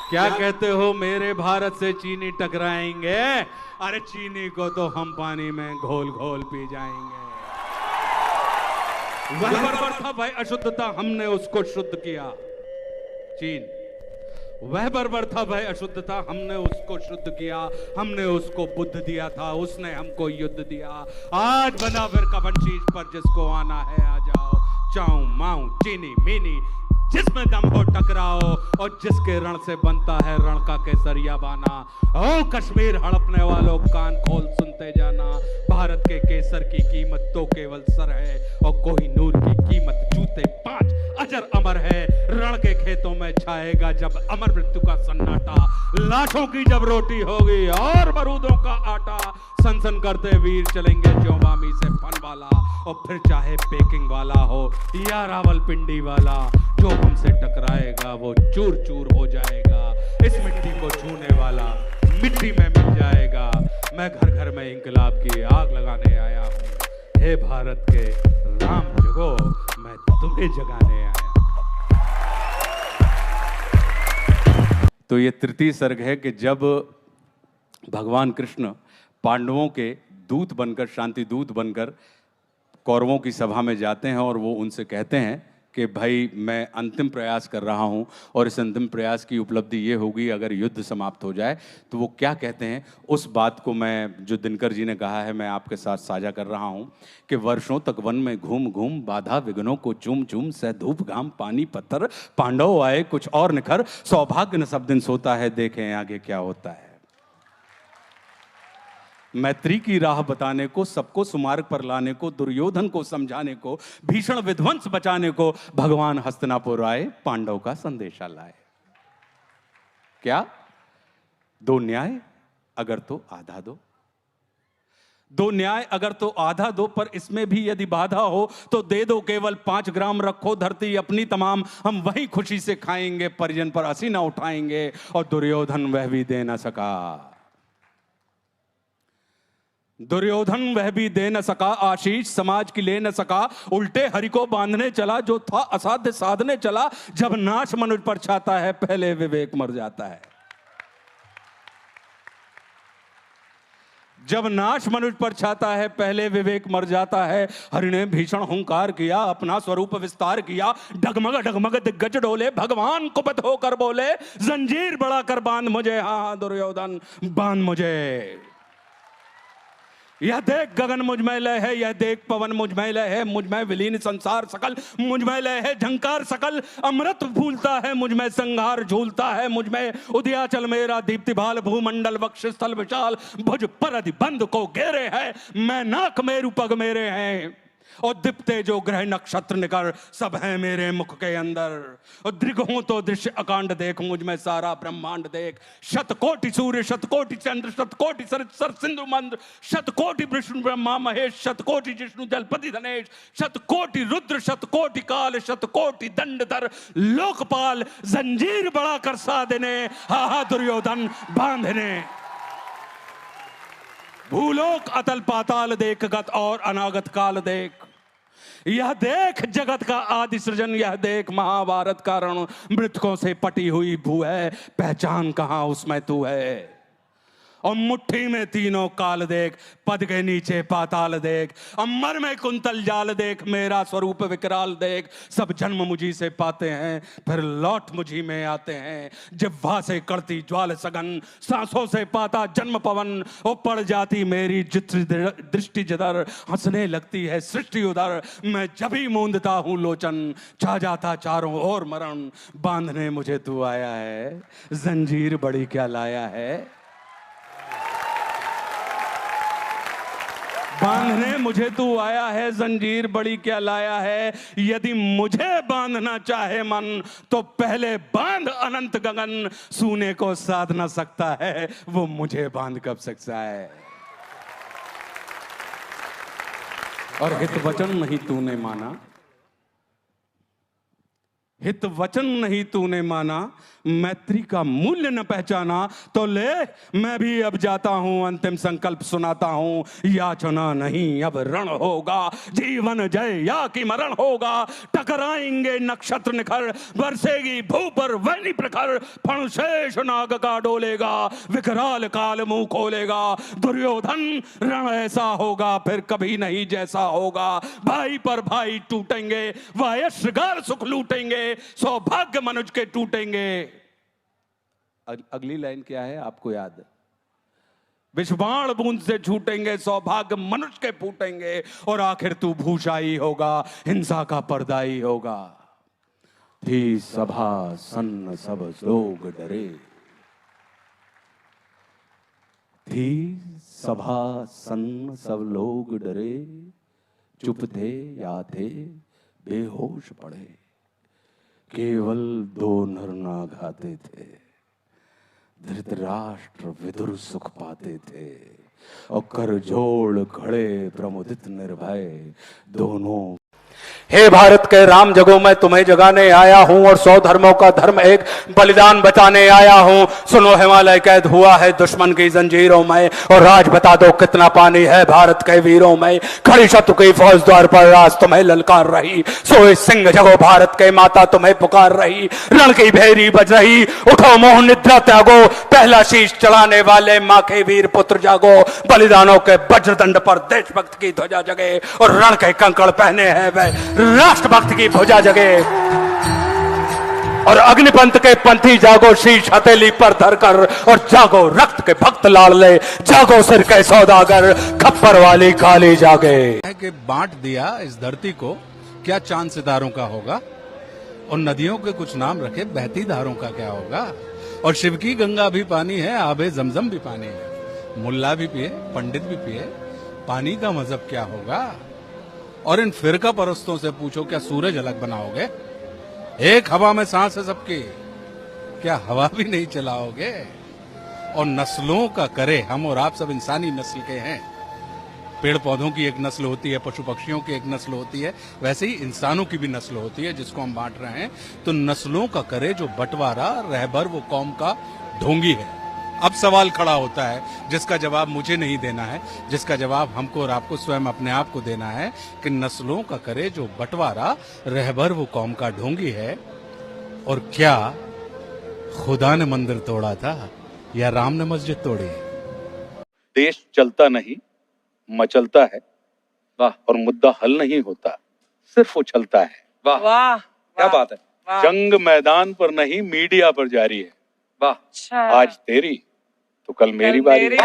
क्या कहते हो मेरे भारत से चीनी टकराएंगे? अरे चीनी को तो हम पानी में घोल घोल पी जाएंगे। वह बर्बर था भाई अशुद्धता, हमने उसको शुद्ध किया। चीन वह बर्बर था भाई अशुद्धता, हमने उसको शुद्ध किया। हमने उसको बुद्ध दिया था, उसने हमको युद्ध दिया। आज बना फिर कफन शीश पर, जिसको आना है आ जाओ। चाऊ माऊ चीनी मीनी जिसमें दम हो टकराओ, और जिसके रण से बनता है रण का केसरिया बाना। ओ कश्मीर हड़पने वालों कान खोल सुनते जाना। भारत के केसर की कीमत तो केवल सर है, और कोहिनूर की कीमत जूते 5 अजर अमर है। रण के खेतों में छाएगा जब अमर मृत्यु का सन्नाटा। लाशों की जब रोटी होगी और बारूदों का आटा। सनसन करते वीर चलेंगे ज्योबामी से फन वाला, और फिर चाहे पेकिंग वाला हो या रावलपिंडी वाला। जो हमसे टकराएगा वो चूर चूर हो जाएगा। इस मिट्टी को छूने वाला मिट्टी में मिल जाएगा। मैं घर घर में इंकलाब की आग लगाने आया हूँ। हे भारत के राम जगो, मैं तुम्हें जगाने आया। तो ये तृतीय सर्ग है कि जब भगवान कृष्ण पांडवों के दूत बनकर, शांति दूत बनकर कौरवों की सभा में जाते हैं, और वो उनसे कहते हैं कि भाई मैं अंतिम प्रयास कर रहा हूं, और इस अंतिम प्रयास की उपलब्धि ये होगी अगर युद्ध समाप्त हो जाए। तो वो क्या कहते हैं, उस बात को मैं, जो दिनकर जी ने कहा है, मैं आपके साथ साझा कर रहा हूं कि वर्षों तक वन में घूम घूम, बाधा विघ्नों को चूम चूम, सह धूप घाम पानी पत्थर, पांडव आए कुछ और निखर, सौभाग्य न सब दिन सोता है, देखें आगे क्या होता है। मैत्री की राह बताने को, सबको सुमार्ग पर लाने को, दुर्योधन को समझाने को, भीषण विध्वंस बचाने को भगवान हस्तिनापुर आए, पांडव का संदेशा लाए। क्या? 2 न्याय अगर तो आधा दो। 2 न्याय अगर तो आधा दो, पर इसमें भी यदि बाधा हो तो दे दो केवल 5 ग्राम। रखो धरती अपनी तमाम, हम वही खुशी से खाएंगे, परिजन पर हंसी ना उठाएंगे। और दुर्योधन वह भी दे ना सका। दुर्योधन वह भी दे न सका, आशीष समाज की ले न सका। उल्टे हरि को बांधने चला, जो था असाध्य साधने चला। जब नाश मनुष्य पर छाता है, पहले विवेक मर जाता है। जब नाश मनुष्य पर छाता है, पहले विवेक मर जाता है। हरि ने भीषण हुंकार किया, अपना स्वरूप विस्तार किया। डगमग डगमग दिग्गज डोले, भगवान कुपित होकर बोले, जंजीर बढ़ा कर बांध मुझे, हाँ दुर्योधन बांध मुझे। यह देख गगन मुझ में लय है, यह देख पवन मुझ में लय है। मुझ में विलीन संसार सकल, मुझ में लय है झंकार सकल। अमृत फूलता है मुझ में, संहार झूलता है मुझ में। उदयाचल मेरा दीप्तिभाल, भूमंडल वक्षस्थल विशाल। भुज पर बंद को घेरे है, मैं नाक मेरु पग मेरे हैं। और दीप्ते जो ग्रह नक्षत्र निकर, सब है मेरे मुख के अंदर। और दृग हूं तो दृश्य अकांड देख, मुझ में सारा ब्रह्मांड देख। शतकोटि सूर्य शतकोटि चंद्र, शतकोटि सर सिंधु मंद्र, शतकोटि विष्णु ब्रह्मा महेश, शतकोटि जिष्णु जलपति धनेश, शतकोटि रुद्र शतकोटि काल, शतकोटि दंडधर लोकपाल। जंजीर बड़ा कर साधने, हा दुर्योधन बांधने। भूलोक अतल पाताल देख, गत और अनागत काल देख। यह देख जगत का आदि सृजन, यह देख महाभारत का रण। मृतकों से पटी हुई भू है, पहचान कहां उसमें तू है। और मुट्ठी में तीनों काल देख, पद के नीचे पाताल देख। अमर में कुंतल जाल देख, मेरा स्वरूप विकराल देख। सब जन्म मुझी से पाते हैं, फिर लौट मुझी में आते हैं। जिह्वा से करती ज्वाल सघन, सांसों से पाता जन्म पवन। वो पड़ जाती मेरी दृष्टि जिधर, हंसने लगती है सृष्टि उधर। मैं जब ही मूंदता हूँ लोचन, छा जाता चारों ओर मरण। बांधने मुझे तू आया है, जंजीर बड़ी क्या लाया है। बांधने मुझे तू आया है, जंजीर बड़ी क्या लाया है। यदि मुझे बांधना चाहे मन, तो पहले बांध अनंत गगन। सूने को साध ना सकता है, वो मुझे बांध कब सकता है। और हित वचन नहीं तूने माना, हित वचन नहीं तूने माना, मैत्री का मूल्य न पहचाना, तो ले मैं भी अब जाता हूं, अंतिम संकल्प सुनाता हूं। याचना नहीं अब रण होगा, जीवन जय या कि मरण होगा। टकराएंगे नक्षत्र निखर, बरसेगी भू पर वैनी प्रखर। फणशेष नाग का डोलेगा, विकराल काल मुंह खोलेगा। दुर्योधन रण ऐसा होगा फिर कभी नहीं जैसा होगा। भाई पर भाई टूटेंगे, वह श्रृंगार सुख लूटेंगे। सौभाग्य मनुज के टूटेंगे। अगली लाइन क्या है आपको याद है? विषबाण बूंद से छूटेंगे, सौभाग्य मनुष्य के फूटेंगे। और आखिर तू भूषाई होगा, हिंसा का पर्दाई होगा। थी सभा सन्न सब लोग डरे, थी सभा सन्न सब लोग डरे। चुप थे या थे बेहोश पड़े, केवल दो नर नागाते थे। धृतराष्ट्र विदुर सुख पाते थे, और कर जोड़ खड़े प्रमुदित निर्भय दोनों। हे भारत के राम जगो, मैं तुम्हें जगाने आया हूं, और 100 धर्मों का धर्म एक बलिदान बचाने आया हूं। सुनो हिमालय कैद हुआ है दुश्मन की जंजीरों में, और राज बता दो कितना पानी है भारत के वीरों में। खड़ी शत्रु की फौज द्वार पर राज तुम्हें ललकार रही, सोए सिंह जगो भारत के माता तुम्हें पुकार रही। रण की भेरी बज रही, उठो मोह निद्रा त्यागो, पहला शीश चढ़ाने वाले मां के वीर पुत्र जागो। बलिदानों के वज्रदंड पर देशभक्त की ध्वजा जगे, और रण के कंकड़ पहने हैं वह राष्ट्रभक्त की भुजा जगे। और अग्निपंथ के पंथी जागो, शीश हथेली पर धरकर, और जागो रक्त के भक्त लाडले, जागो सिर के सौदागर, खप्पर वाली काली जागे। कि बांट दिया इस धरती को, क्या चांद सितारों का होगा। और नदियों के कुछ नाम रखे, बहती धारों का क्या होगा। और शिव की गंगा भी पानी है, आबे जमजम भी पानी है। मुल्ला भी पिए, पंडित भी पिए, पानी का मजहब क्या होगा। और इन फिरका परस्तों से पूछो, क्या सूरज अलग बनाओगे। एक हवा में सांस है सबकी, क्या हवा भी नहीं चलाओगे। और नस्लों का करे, हम और आप सब इंसानी नस्ल के हैं। पेड़ पौधों की एक नस्ल होती है, पशु पक्षियों की एक नस्ल होती है, वैसे ही इंसानों की भी नस्ल होती है जिसको हम बांट रहे हैं। तो नस्लों का करे जो बंटवारा, रहबर वो कौम का ढोंगी है। अब सवाल खड़ा होता है जिसका जवाब मुझे नहीं देना है, जिसका जवाब हमको और आपको स्वयं अपने आप को देना है, कि नस्लों का करे जो बंटवारा, रहबर वो कौम का ढोंगी है। और क्या खुदा ने मंदिर तोड़ा था या राम ने मस्जिद तोड़ी। देश चलता नहीं मचलता है, वाह। और मुद्दा हल नहीं होता, सिर्फ उछलता है, वाह वाह। क्या बात है। जंग मैदान पर नहीं मीडिया पर जारी है, वाह। आज तेरी तो कल मेरी बारी।